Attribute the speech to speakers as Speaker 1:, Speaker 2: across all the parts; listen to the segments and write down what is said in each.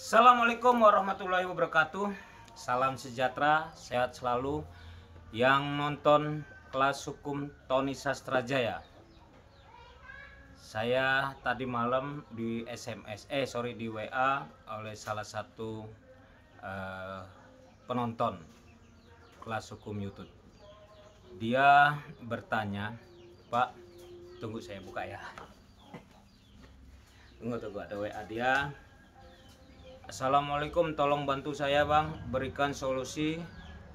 Speaker 1: Assalamualaikum warahmatullahi wabarakatuh. Salam sejahtera, sehat selalu yang nonton kelas hukum Tony Sastrajaya. Saya tadi malam di di WA oleh salah satu penonton kelas hukum YouTube. Dia bertanya, "Pak, tunggu saya buka ya. Tunggu ada WA dia. Assalamualaikum, tolong bantu saya bang, berikan solusi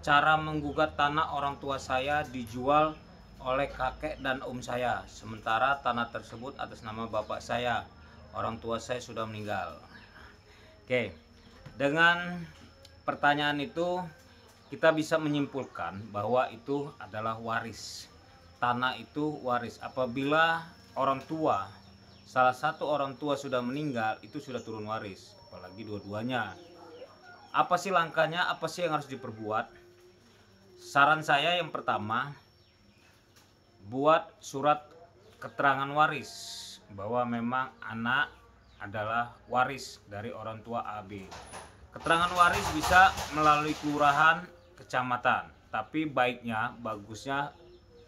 Speaker 1: cara menggugat tanah orang tua saya dijual oleh kakek dan om saya, sementara tanah tersebut atas nama bapak saya, orang tua saya sudah meninggal." Oke, dengan pertanyaan itu kita bisa menyimpulkan bahwa itu adalah waris. Tanah itu waris. Apabila orang tua, salah satu orang tua sudah meninggal, itu sudah turun waris, apalagi dua-duanya. Apa sih langkahnya? Apa sih yang harus diperbuat? Saran saya yang pertama, buat surat keterangan waris bahwa memang anak adalah waris dari orang tua AB. Keterangan waris bisa melalui kelurahan, kecamatan, tapi bagusnya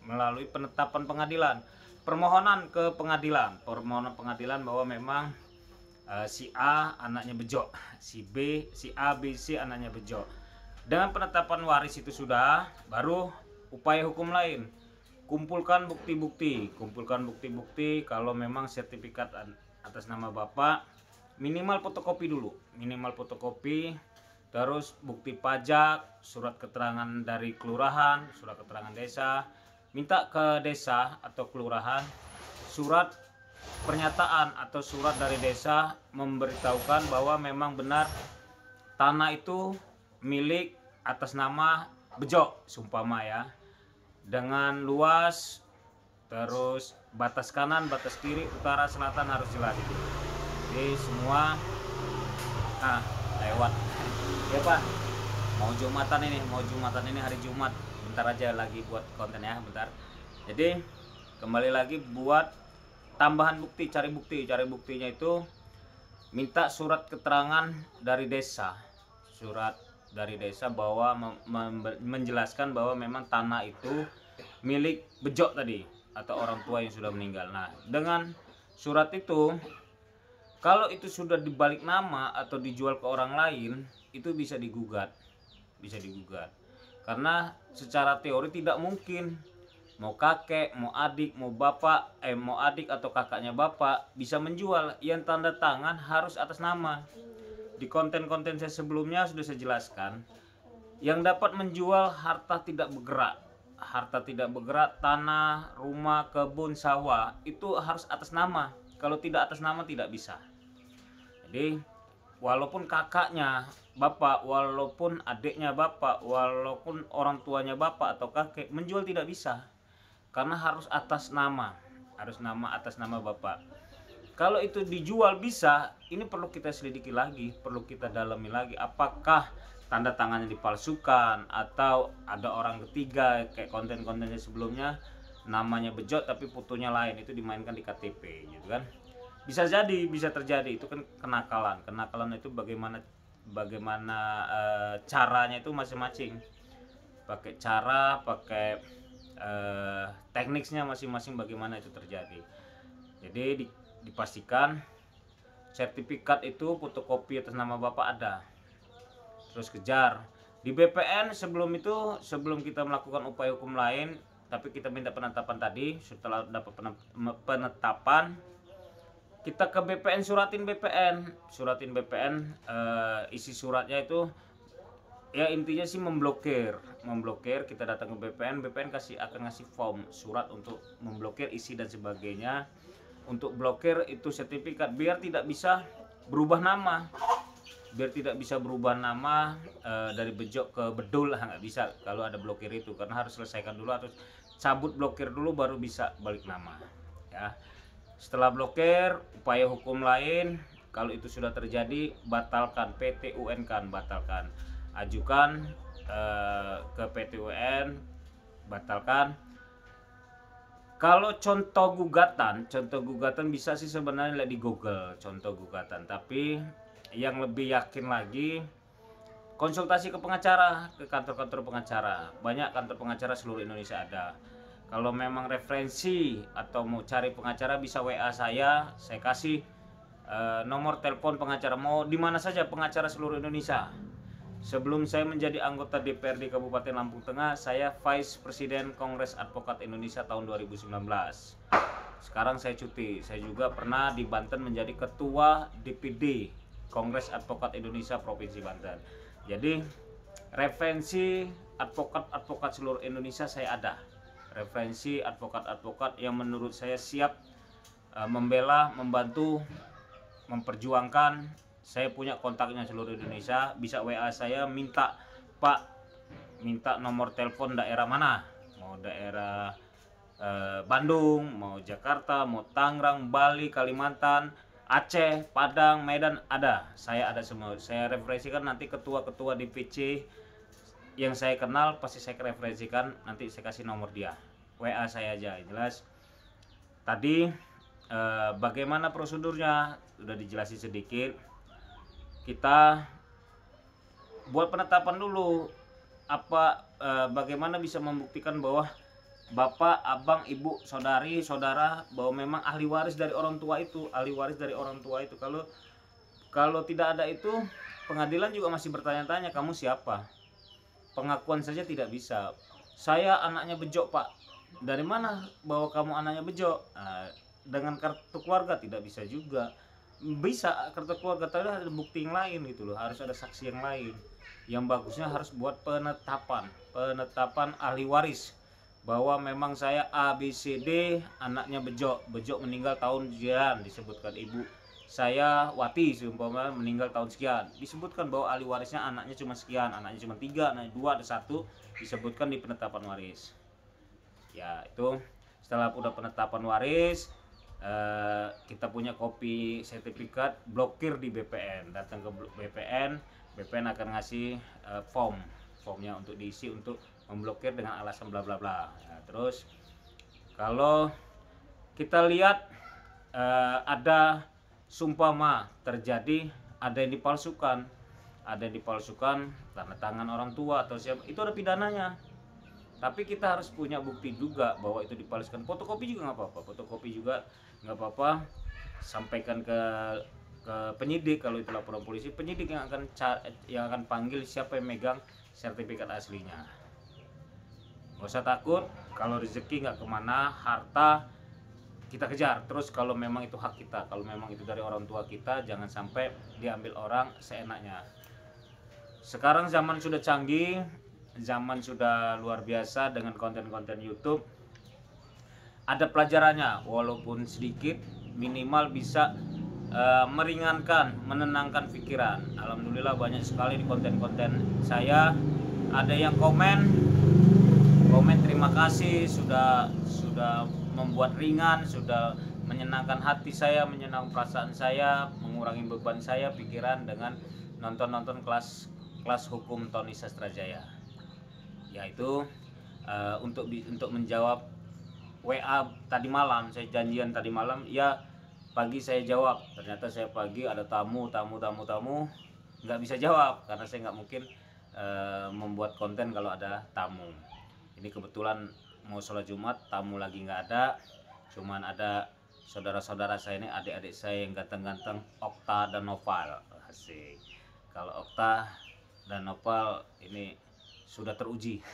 Speaker 1: melalui penetapan pengadilan. Permohonan pengadilan bahwa memang si A anaknya bejo, si A, B, C anaknya bejo. Dengan penetapan waris itu sudah, baru upaya hukum lain. Kumpulkan bukti-bukti kalau memang sertifikat atas nama bapak, minimal fotokopi dulu, terus bukti pajak, surat keterangan dari kelurahan, surat keterangan desa. Minta ke desa atau kelurahan surat pernyataan atau surat dari desa memberitahukan bahwa memang benar tanah itu milik atas nama bejo, sumpama ya, dengan luas, terus batas kanan, batas kiri, utara, selatan harus jelas. Jadi semua lewat ya Pak, mau Jumatan ini hari Jumat, bentar aja lagi buat konten ya, bentar. Jadi kembali lagi buat tambahan bukti, cari buktinya itu minta surat keterangan dari desa, bahwa menjelaskan bahwa memang tanah itu milik bejo tadi atau orang tua yang sudah meninggal. Nah, dengan surat itu, kalau itu sudah dibalik nama atau dijual ke orang lain, itu bisa digugat. Karena secara teori tidak mungkin mau kakek, mau adik, mau adik atau kakaknya bapak bisa menjual. Yang tanda tangan harus atas nama. Di konten-konten saya sebelumnya sudah saya jelaskan, yang dapat menjual harta tidak bergerak, tanah, rumah, kebun, sawah, itu harus atas nama. Kalau tidak atas nama tidak bisa. Jadi walaupun kakaknya bapak, walaupun adiknya bapak, walaupun orang tuanya bapak atau kakek, menjual tidak bisa, karena harus atas nama atas nama bapak. Kalau itu dijual bisa, ini perlu kita selidiki lagi, perlu kita dalami lagi, apakah tanda tangannya dipalsukan atau ada orang ketiga kayak konten-kontennya sebelumnya, namanya bejo tapi fotonya lain, itu dimainkan di KTP gitu kan. Bisa terjadi, itu kan kenakalan itu bagaimana caranya itu masing-masing, pakai tekniknya masing-masing bagaimana itu terjadi. Jadi dipastikan sertifikat itu fotokopi atas nama bapak ada, terus kejar di BPN. Sebelum kita melakukan upaya hukum lain, tapi kita minta penetapan tadi. Setelah dapat penetapan, kita ke BPN, suratin BPN. Isi suratnya itu ya intinya sih memblokir. Kita datang ke BPN akan ngasih form surat untuk memblokir isi dan sebagainya. Untuk blokir itu sertifikat biar tidak bisa berubah nama. Dari bejo ke bedul, nggak bisa kalau ada blokir itu, karena harus selesaikan dulu atau cabut blokir dulu baru bisa balik nama ya. Setelah blokir, upaya hukum lain, kalau itu sudah terjadi, batalkan PT UN kan, ajukan ke PT UN, batalkan. Kalau contoh gugatan bisa sih sebenarnya lihat di Google contoh gugatan, tapi yang lebih yakin lagi, konsultasi ke pengacara, ke kantor-kantor pengacara. Banyak kantor pengacara seluruh Indonesia ada. Kalau memang referensi atau mau cari pengacara bisa WA saya kasih nomor telepon pengacara, mau di mana saja pengacara seluruh Indonesia. Sebelum saya menjadi anggota DPRD Kabupaten Lampung Tengah, saya Vice Presiden Kongres Advokat Indonesia tahun 2019. Sekarang saya cuti. Saya juga pernah di Banten menjadi Ketua DPD Kongres Advokat Indonesia Provinsi Banten. Jadi referensi advokat-advokat seluruh Indonesia saya ada. Referensi advokat-advokat yang menurut saya siap membela, membantu, memperjuangkan. Saya punya kontaknya seluruh Indonesia. Bisa WA saya, minta Pak, minta nomor telepon daerah mana, mau daerah Bandung, mau Jakarta, mau Tangerang, Bali, Kalimantan, Aceh, Padang, Medan, ada. Saya ada semua. Saya referensikan nanti ketua-ketua DPC yang saya kenal pasti saya referensikan, nanti saya kasih nomor dia. WA saya aja. Jelas tadi bagaimana prosedurnya sudah dijelasin sedikit. Kita buat penetapan dulu bagaimana bisa membuktikan bahwa bapak, abang, ibu, saudari, saudara bahwa memang ahli waris dari orang tua itu, Kalau tidak ada itu, pengadilan juga masih bertanya-tanya kamu siapa. Pengakuan saja tidak bisa. Saya anaknya Bejo, Pak. Dari mana bahwa kamu anaknya Bejo? Dengan kartu keluarga tidak bisa juga. Bisa kartu keluarga, tapi ada bukti yang lain gitu loh. Harus ada saksi yang lain. Yang bagusnya harus buat penetapan ahli waris bahwa memang saya ABCD anaknya Bejo. Bejo meninggal tahun sekian, disebutkan ibu saya Wati seumpama meninggal tahun sekian, disebutkan bahwa ahli warisnya anaknya cuma sekian, anaknya cuma 3, anaknya 2, ada 1, disebutkan di penetapan waris. Ya itu setelah udah penetapan waris, kita punya kopi sertifikat blokir di BPN. Datang ke BPN akan ngasih formnya untuk diisi untuk memblokir dengan alasan bla bla bla. Nah, terus kalau kita lihat ada sumpama terjadi ada yang dipalsukan tanda tangan orang tua atau siapa, itu ada pidananya. Tapi kita harus punya bukti juga bahwa itu dipalsukan. Fotokopi juga nggak apa-apa, sampaikan ke penyidik. Kalau itu laporan polisi, penyidik yang akan panggil siapa yang megang sertifikat aslinya. Gak usah takut, kalau rezeki nggak kemana, harta kita kejar terus. Kalau memang itu hak kita, kalau memang itu dari orang tua kita, jangan sampai diambil orang seenaknya. Sekarang zaman sudah canggih, zaman sudah luar biasa dengan konten-konten YouTube. Ada pelajarannya, walaupun sedikit, minimal bisa meringankan, menenangkan pikiran. Alhamdulillah banyak sekali di konten-konten saya ada yang komen terima kasih sudah membuat ringan, sudah menyenangkan hati saya, menyenangkan perasaan saya, mengurangi beban saya pikiran dengan nonton kelas hukum Tony Sastrajaya. Yaitu untuk menjawab WA tadi malam, saya janjian tadi malam, ya pagi saya jawab. Ternyata saya pagi ada tamu, nggak bisa jawab karena saya nggak mungkin membuat konten kalau ada tamu. Ini kebetulan mau sholat Jumat, tamu lagi nggak ada, cuman ada saudara-saudara saya ini, adik-adik saya yang ganteng-ganteng, Okta dan Noval. Asik. Kalau Okta dan Noval ini sudah teruji.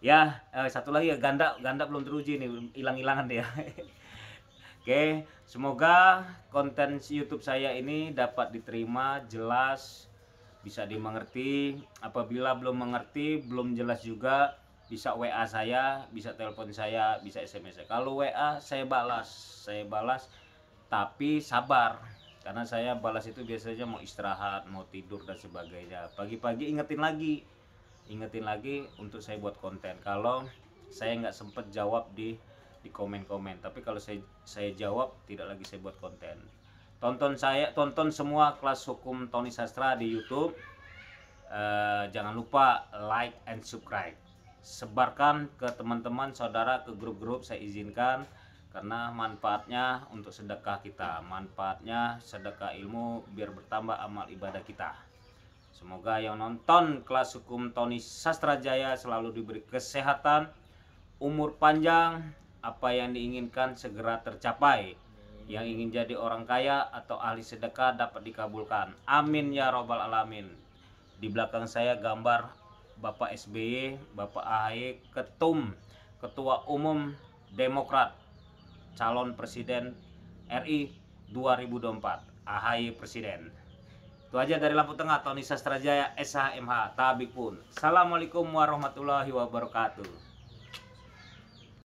Speaker 1: Ya, satu lagi ya, ganda belum teruji nih, hilang-hilangan dia. Oke, semoga konten YouTube saya ini dapat diterima, jelas, bisa dimengerti. Apabila belum mengerti, belum jelas juga, bisa WA saya, bisa telepon saya, bisa SMS saya. Kalau WA saya balas, tapi sabar. Karena saya balas itu biasanya mau istirahat, mau tidur dan sebagainya. Pagi-pagi ingetin lagi untuk saya buat konten. Kalau saya nggak sempet jawab di komen-komen, tapi kalau saya jawab, tidak lagi saya buat konten. Tonton semua kelas hukum Tony Sastra di YouTube. Jangan lupa like and subscribe. Sebarkan ke teman-teman, saudara, ke grup-grup, saya izinkan. karena manfaatnya untuk sedekah kita, manfaatnya sedekah ilmu biar bertambah amal ibadah kita. Semoga yang nonton kelas hukum Tony Sastrajaya selalu diberi kesehatan, umur panjang, apa yang diinginkan segera tercapai. Yang ingin jadi orang kaya atau ahli sedekah dapat dikabulkan. Amin ya robbal alamin. Di belakang saya gambar Bapak SBY, Bapak AHY, Ketua Umum Demokrat, calon Presiden RI 2024, AHY Presiden. Itu aja dari Lampu Tengah, Tony Sastrajaya, SHMH, Tabik pun. Assalamualaikum warahmatullahi wabarakatuh.